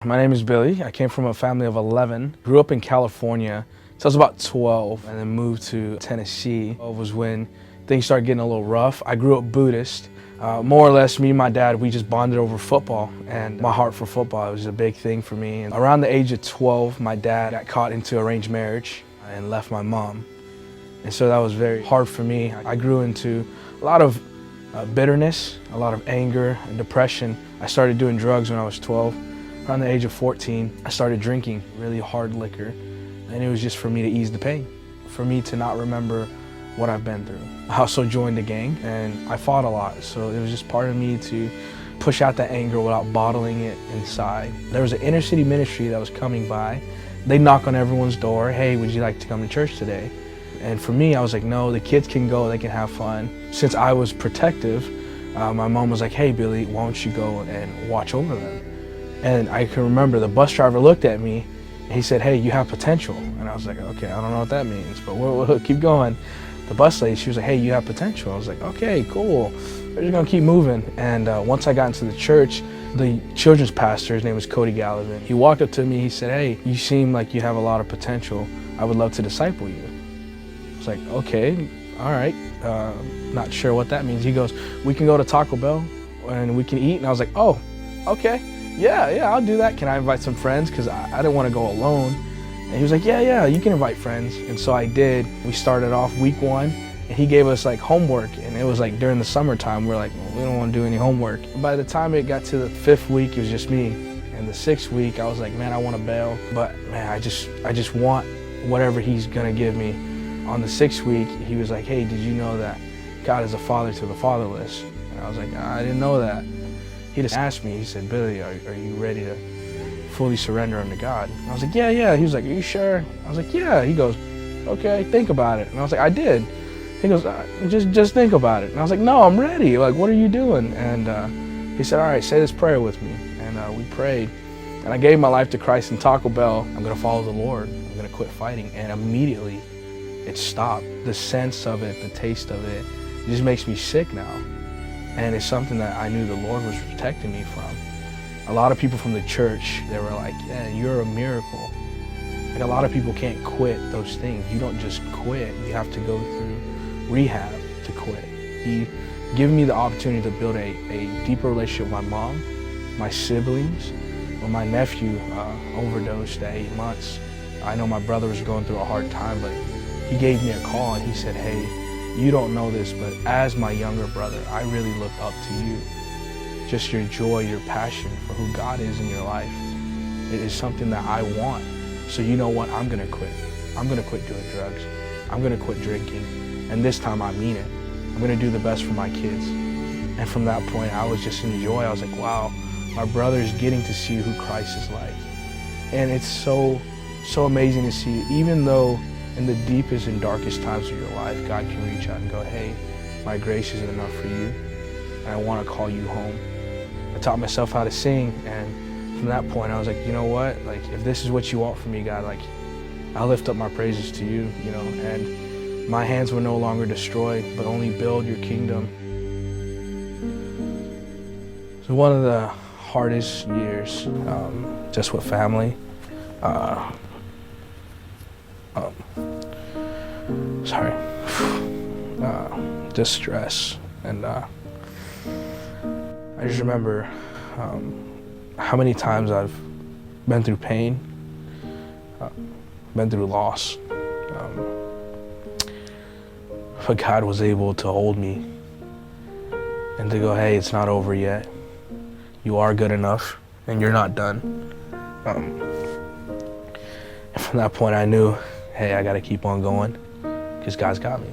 My name is Billy. I came from a family of 11. Grew up in California till I was about 12 and then moved to Tennessee. It was when things started getting a little rough. I grew up Buddhist. More or less, me and my dad, we just bonded over football, and my heart for football was a big thing for me. And around the age of 12, my dad got caught into arranged marriage and left my mom. And so that was very hard for me. I grew into a lot of bitterness, a lot of anger and depression. I started doing drugs when I was 12. Around the age of 14, I started drinking really hard liquor, and it was just for me to ease the pain, for me to not remember what I've been through. I also joined a gang, and I fought a lot, so it was just part of me to push out that anger without bottling it inside. There was an inner city ministry that was coming by. They'd knock on everyone's door, "Hey, would you like to come to church today?" And for me, I was like, no, the kids can go, they can have fun. Since I was protective, my mom was like, "Hey, Billy, why don't you go and watch over them?" And I can remember the bus driver looked at me and he said, "Hey, you have potential." And I was like, okay, I don't know what that means, but we'll keep going. The bus lady, she was like, "Hey, you have potential." I was like, okay, cool. We're just gonna keep moving. And once I got into the church, the children's pastor, his name was Cody Gallivan, he walked up to me, he said, "Hey, you seem like you have a lot of potential. I would love to disciple you." I was like, okay, all right. Not sure what that means. He goes, "We can go to Taco Bell and we can eat." And I was like, oh, okay. Yeah, I'll do that. Can I invite some friends? Because I didn't want to go alone. And he was like, yeah, you can invite friends. And so I did. We started off week 1, and he gave us like homework. And it was like during the summertime, we're like, well, we don't want to do any homework. By the time it got to the 5th week, it was just me. And the 6th week, I was like, man, I want to bail. But man, I just want whatever he's going to give me. On the 6th week, he was like, "Hey, did you know that God is a father to the fatherless?" And I was like, I didn't know that. He just asked me, he said, "Billy, are you ready to fully surrender unto God?" And I was like, yeah. He was like, "Are you sure?" I was like, yeah. He goes, "Okay, think about it." And I was like, I did. He goes, just think about it." And I was like, "No, I'm ready. Like, what are you doing?" And he said, "All right, say this prayer with me." And we prayed. And I gave my life to Christ in Taco Bell. I'm going to follow the Lord. I'm going to quit fighting. And immediately it stopped. The sense of it, the taste of it, just makes me sick now. And it's something that I knew the Lord was protecting me from. A lot of people from the church, they were like, "Yeah, you're a miracle." Like, a lot of people can't quit those things. You don't just quit. You have to go through rehab to quit. He gave me the opportunity to build a deeper relationship with my mom, my siblings. When my nephew overdosed at 8 months, I know my brother was going through a hard time, but he gave me a call and he said, "Hey, you don't know this, but as my younger brother, I really look up to you. Just your joy, your passion for who God is in your life. It is something that I want. So you know what? I'm gonna quit. I'm gonna quit doing drugs. I'm gonna quit drinking. And this time I mean it. I'm gonna do the best for my kids." And from that point, I was just in joy. I was like, wow, my brother's getting to see who Christ is like. And it's so amazing to see, even though in the deepest and darkest times of your life, God can reach out and go, "Hey, my grace isn't enough for you, and I want to call you home." I taught myself how to sing, and from that point, I was like, you know what? Like, if this is what you want from me, God, like, I'll lift up my praises to you, you know, and my hands will no longer destroy, but only build your kingdom. So one of the hardest years, just with family, just stress. And I just remember how many times I've been through pain, been through loss. But God was able to hold me and to go, "Hey, it's not over yet. You are good enough and you're not done." And from that point I knew, hey, I gotta keep on going because God's got me.